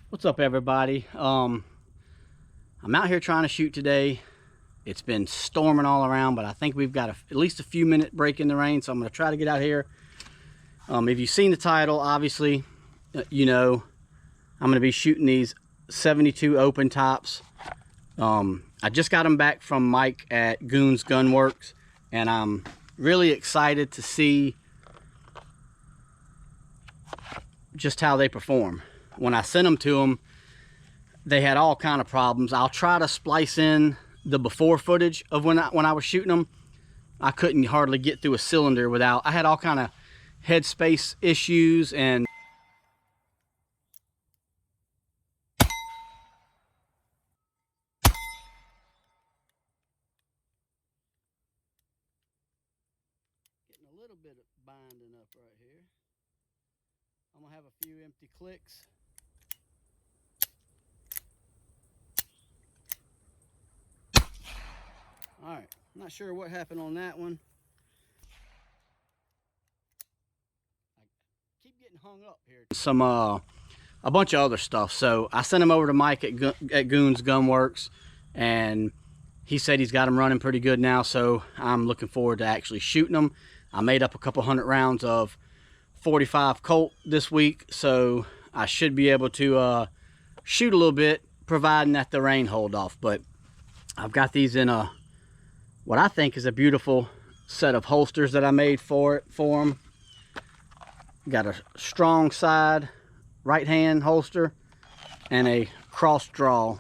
What's up, everybody? I'm out here trying to shoot today. It's been storming all around, but I think we've got at least a few minute break in the rain, so I'm going to try to get out here. If you've seen the title, obviously, you know I'm going to be shooting these 72 Opentops. I just got them back from Mike at Goons Gun Works, and I'm really excited to see just how they perform. When I sent them to them, they had all kind of problems. I'll try to splice in the before footage of when I was shooting them. I couldn't hardly get through a cylinder without, I had all kind of headspace issues and getting a little bit of binding up right here. I'm gonna have a few empty clicks. All right, I'm not sure what happened on that one. I keep getting hung up here. Some a bunch of other stuff. So I sent him over to Mike at Goons Gun Works, and he said he's got them running pretty good now. So I'm looking forward to actually shooting them. I made up a couple hundred rounds of 45 Colt this week, so I should be able to shoot a little bit, providing that the rain hold off. But I've got these in a what I think is a beautiful set of holsters that I made for them. Got a strong side right hand holster and a cross draw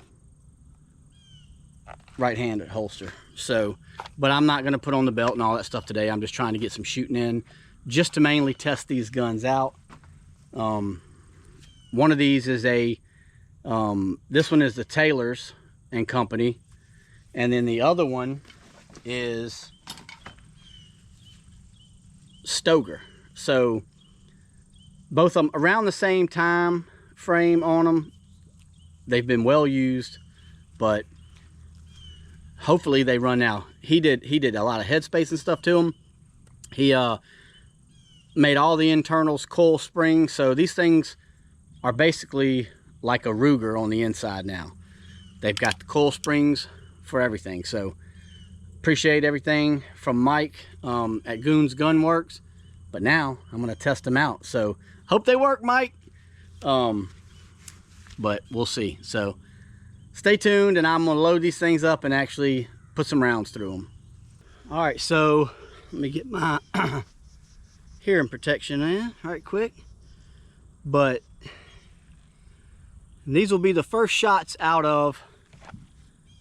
right-handed holster. So, but I'm not going to put on the belt and all that stuff today. I'm just trying to get some shooting in, just to mainly test these guns out. One of these is a this one is the Taylor's and Company, and then the other one is Stoger. So both of them around the same time frame on them. They've been well used, but hopefully they run now. He did a lot of headspace and stuff to them. He made all the internals Coil Sprung, so these things are basically like a Ruger on the inside now. They've got the Coil Springs for everything. So appreciate everything from Mike at Goons Gun Works, but now I'm going to test them out. So hope they work, Mike. But we'll see. So stay tuned, and I'm going to load these things up and actually put some rounds through them. All right, so let me get my hearing protection in right quick. But these will be the first shots out of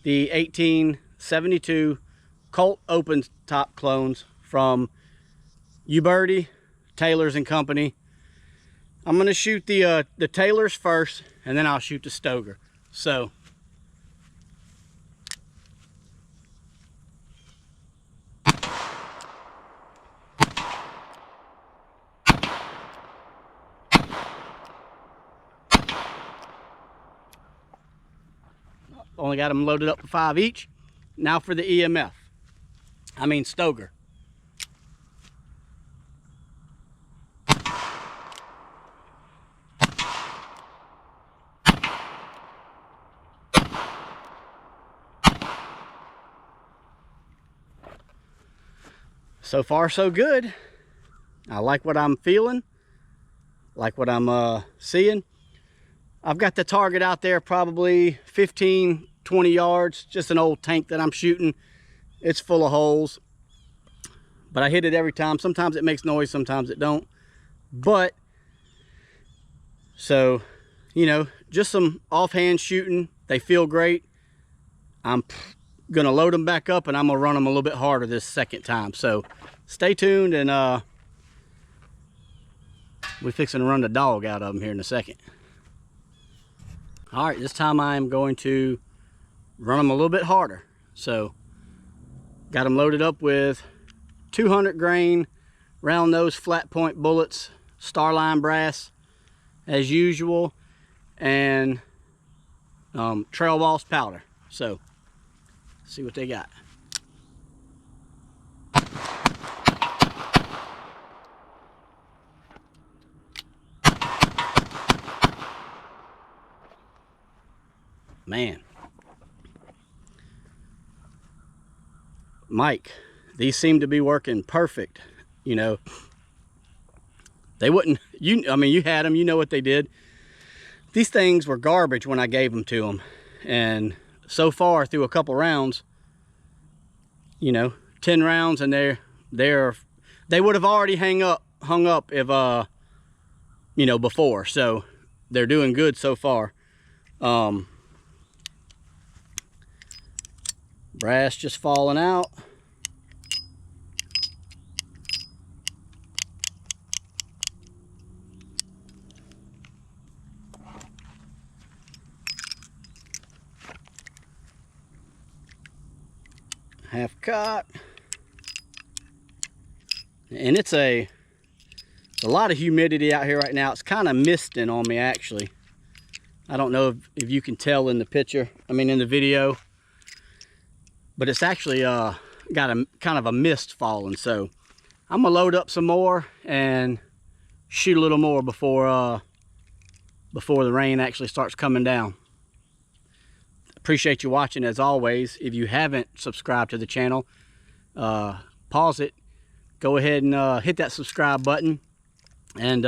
the 1872 Colt open top clones from Uberti, Taylor's and Company. I'm gonna shoot the Taylor's first, and then I'll shoot the Stoger. So only got them loaded up for 5 each. Now for the EMF. I mean Stoger. So far so good. I like what I'm feeling, like what I'm seeing. I've got the target out there probably 15, 20 yards, just an old tank that I'm shooting. It's full of holes, but I hit it every time. Sometimes it makes noise, sometimes it don't. But, so, you know, just some offhand shooting. They feel great. I'm gonna load them back up, and I'm gonna run them a little bit harder this second time. So stay tuned, and we're fixing to run the dog out of them here in a second. All right, this time I am going to run them a little bit harder. So got them loaded up with 200 grain round nose flat point bullets, Starline brass as usual, and trail boss powder. So see what they got. Man, Mike, these seem to be working perfect. You know, they wouldn't, I mean, you had them, you know what they did. These things were garbage when I gave them to them. And so far through a couple rounds, you know, 10 rounds, and they would have already hung up if, you know, before. So they're doing good so far. Brass just falling out. Half cut. And it's a lot of humidity out here right now. It's kind of misting on me, actually. I don't know if you can tell in the picture, I mean in the video, but it's actually got a kind of a mist falling. So I'm gonna load up some more and shoot a little more before the rain actually starts coming down. Appreciate you watching as always. If you haven't subscribed to the channel, pause it, go ahead and hit that subscribe button, and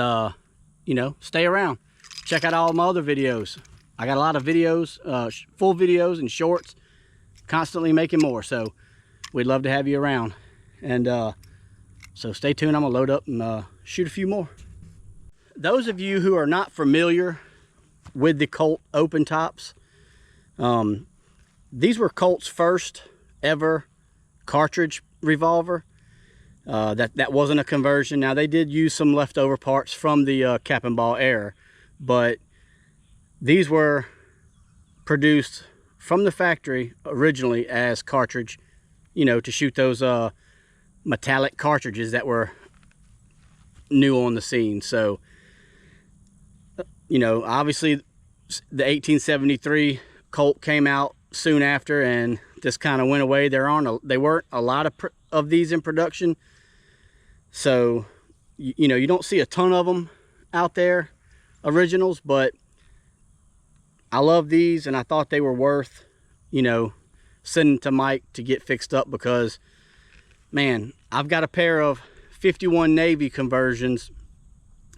you know, stay around. Check out all my other videos. I got a lot of videos, full videos and shorts, constantly making more, so we'd love to have you around. And so stay tuned. I'm gonna load up and shoot a few more. Those of you who are not familiar with the Colt Opentops, these were Colt's first ever cartridge revolver. That wasn't a conversion. Now, they did use some leftover parts from the cap and ball era, but these were produced from the factory originally as cartridge, you know, to shoot those metallic cartridges that were new on the scene. So, you know, obviously the 1873 Colt came out soon after, and this kind of went away. There weren't a lot of these in production, so you know, you don't see a ton of them out there, originals. But I love these, and I thought they were worth, you know, sending to Mike to get fixed up, because man, I've got a pair of 51 Navy conversions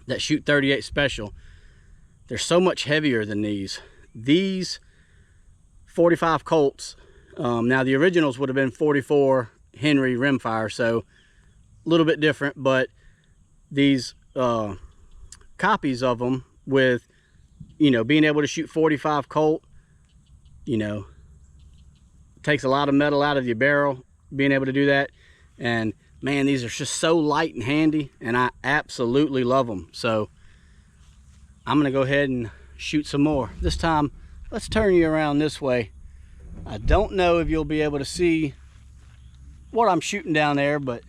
that shoot 38 special. They're so much heavier than these. These 45 Colts, now the originals would have been 44 Henry rimfire, so a little bit different, but these copies of them with, you know, being able to shoot 45 Colt, you know, takes a lot of metal out of your barrel, being able to do that. And man, these are just so light and handy, and I absolutely love them. So I'm gonna go ahead and shoot some more. This time, let's turn you around this way. I don't know if you'll be able to see what I'm shooting down there, but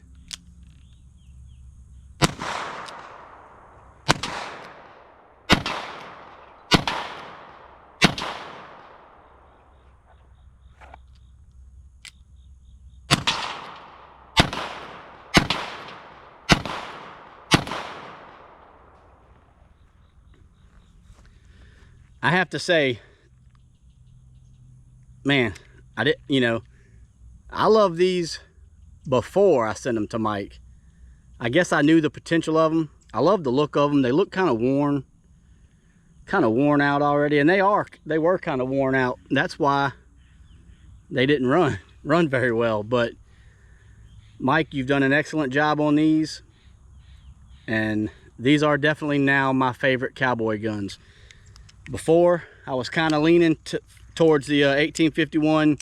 I have to say, man, you know, I love these before I sent them to Mike. I guess I knew the potential of them. I love the look of them. They look kind of worn out already, and they were kind of worn out. That's why they didn't run very well. But Mike, you've done an excellent job on these, and these are definitely now my favorite cowboy guns. Before, I was kind of leaning towards the 1851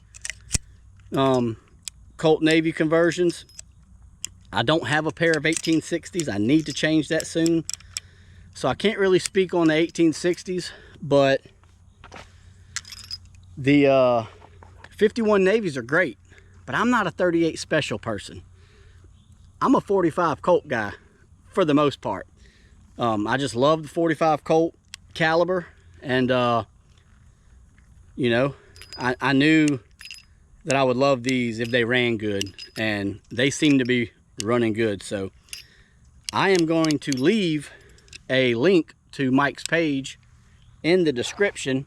Colt Navy conversions. I don't have a pair of 1860s. I need to change that soon. So I can't really speak on the 1860s, but the 51 Navies are great. But I'm not a 38 special person. I'm a 45 Colt guy for the most part. I just love the 45 Colt caliber. And you know, I knew that I would love these if they ran good, and they seem to be running good. So I am going to leave a link to Mike's page in the description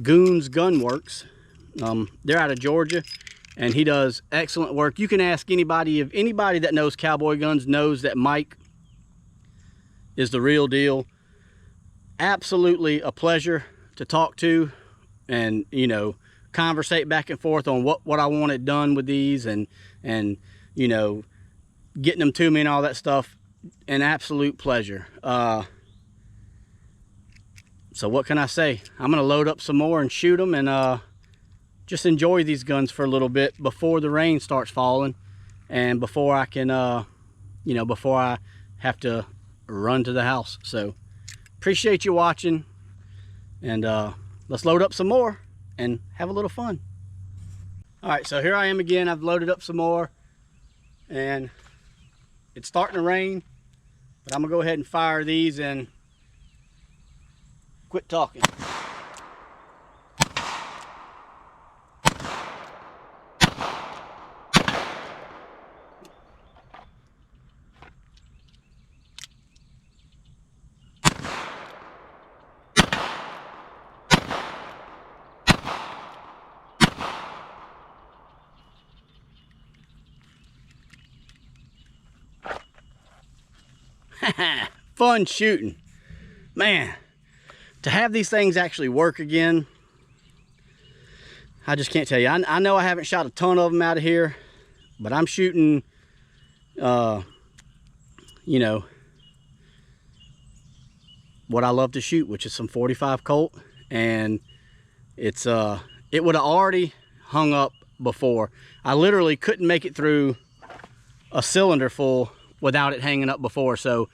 Goons Gun Works. They're out of Georgia, and he does excellent work. You can ask anybody. If anybody that knows cowboy guns knows that Mike is the real deal. Absolutely a pleasure to talk to, and you know, conversate back and forth on what I wanted done with these, and you know, getting them to me and all that stuff. An absolute pleasure. So what can I say? I'm gonna load up some more and shoot them, and just enjoy these guns for a little bit before the rain starts falling, and before I can you know, before I have to run to the house. So appreciate you watching, and let's load up some more and have a little fun. All right, so here I am again. I've loaded up some more, and it's starting to rain, but I'm gonna go ahead and fire these and quit talking. Fun shooting, man. To have these things actually work again, I just can't tell you. I know I haven't shot a ton of them out of here, but I'm shooting you know, what I love to shoot, which is some 45 Colt, and it's it would have already hung up before. I literally couldn't make it through a cylinder full without it hanging up before. So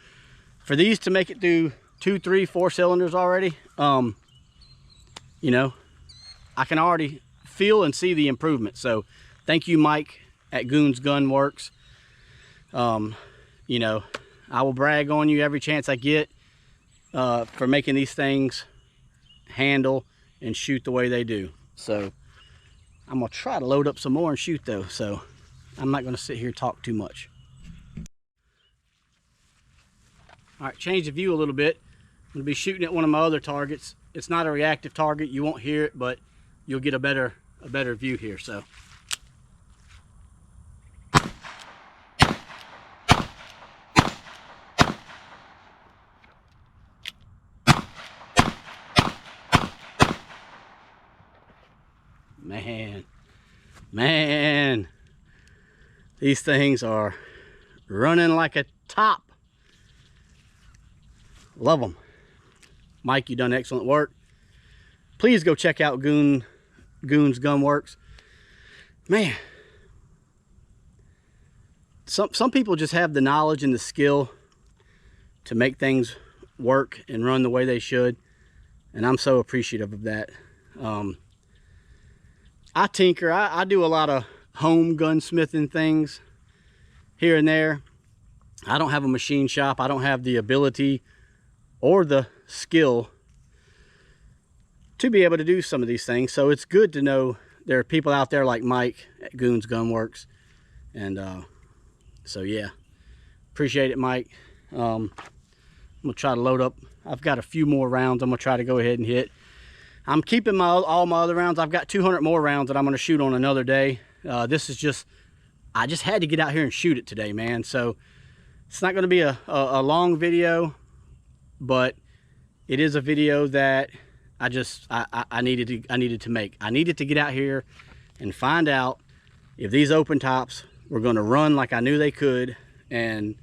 for these to make it through 2, 3, 4 cylinders already, you know, I can already feel and see the improvement. So thank you, Mike at Goons Gun Works. You know, I will brag on you every chance I get for making these things handle and shoot the way they do. So I'm gonna try to load up some more and shoot though, so I'm not gonna sit here and talk too much. All right, change the view a little bit. I'm gonna be shooting at one of my other targets. It's not a reactive target, you won't hear it, but you'll get a better view here. So man, these things are running like a top. Love them. Mike, you done excellent work. Please go check out Goons Gun Works. Man, some people just have the knowledge and the skill to make things work and run the way they should, and I'm so appreciative of that. I tinker. I do a lot of home gunsmithing things here and there. I don't have a machine shop. I don't have the ability or the skill to be able to do some of these things. So it's good to know there are people out there like Mike at Goons Gun Works. And so yeah, appreciate it, Mike. I'm gonna try to load up. I've got a few more rounds I'm gonna try to go ahead and hit. I'm keeping all my other rounds. I've got 200 more rounds that I'm gonna shoot on another day. This is just, I just had to get out here and shoot it today, man. So it's not gonna be a long video, but it is a video that I needed to make. I needed to get out here and find out if these open tops were going to run like I knew they could, and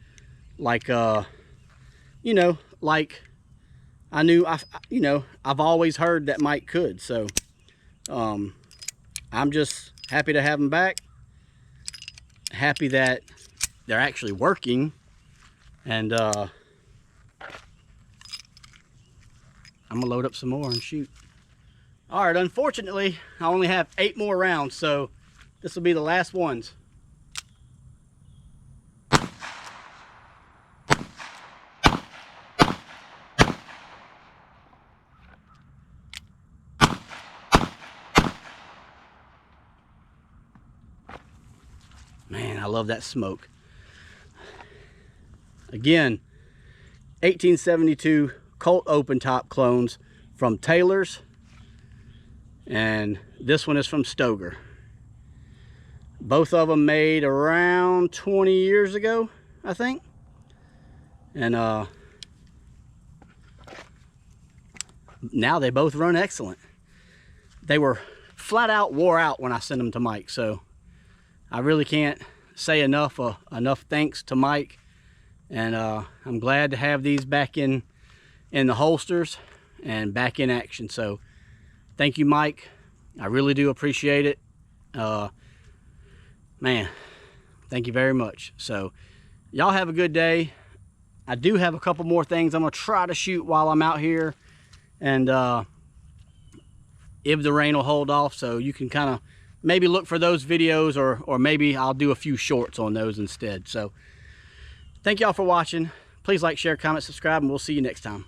like you know, like I knew you know, I've always heard that Mike could. So I'm just happy to have them back, happy that they're actually working, and I'm gonna load up some more and shoot. All right, unfortunately, I only have 8 more rounds, so this will be the last ones. Man, I love that smoke. Again, 1872 Colt open top clones from Taylor's. and this one is from Stoger. Both of them made around 20 years ago, I think. And now they both run excellent. They were flat out wore out when I sent them to Mike, so I really can't say enough thanks to Mike. And I'm glad to have these back in the holsters and back in action. So thank you, Mike. I really do appreciate it. Man, thank you very much. So y'all have a good day. I do have a couple more things I'm gonna try to shoot while I'm out here, and if the rain will hold off, so you can kind of maybe look for those videos, or maybe I'll do a few shorts on those instead. So thank y'all for watching. Please like, share, comment, subscribe, and we'll see you next time.